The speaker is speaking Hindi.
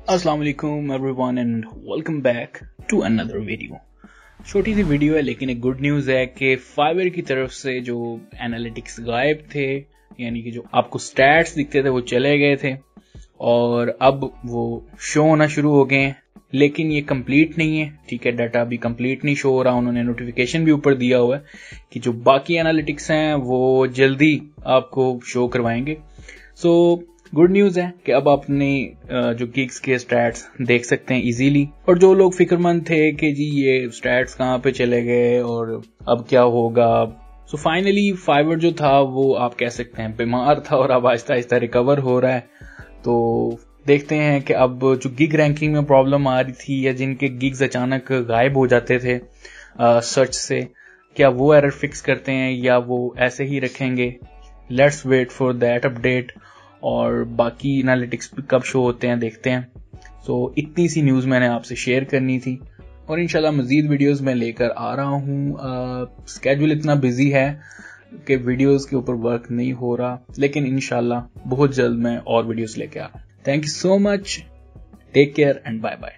अस्सलाम वालेकुम everyone and welcome back to another video. छोटी सी वीडियो है लेकिन एक गुड न्यूज़ है कि फाइवर की तरफ से जो एनालिटिक्स गायब थे, यानी कि जो आपको स्टैट्स दिखते थे वो चले गए थे और अब वो शो होना शुरू हो गए हैं। लेकिन ये कंप्लीट नहीं है, ठीक है, डाटा अभी कंप्लीट नहीं शो हो रहा। उन्होंने नोटिफिकेशन भी ऊपर दिया हुआ है कि जो बाकी एनालिटिक्स हैं वो जल्दी आपको शो करवाएंगे। सो गुड न्यूज़ है कि अब आप अपने जो गिग्स के स्टैट्स देख सकते हैं इजीली। और जो लोग फिक्रमंद थे कि जी ये स्टैट्स कहाँ पे चले गए और अब क्या होगा, सो फाइनली फाइवर जो था वो आप कह सकते हैं बीमार था और अब आहिस्ता आहिस्ता रिकवर हो रहा है। तो देखते हैं कि अब जो गिग रैंकिंग में प्रॉब्लम आ रही थी या जिनके गिग्स अचानक गायब हो जाते थे सर्च से, क्या वो एरर फिक्स करते हैं या वो ऐसे ही रखेंगे। Let's wait for that update. और बाकी एनालिटिक्स कब शो होते हैं देखते हैं। सो इतनी सी न्यूज़ मैंने आपसे शेयर करनी थी और इंशाल्लाह मजीद वीडियोस मैं लेकर आ रहा हूँ। स्केड्यूल इतना बिजी है कि वीडियोस के ऊपर वर्क नहीं हो रहा, लेकिन इंशाल्लाह बहुत जल्द मैं और वीडियोस लेके आ रहा हूँ। Thank you so much, take care and bye bye.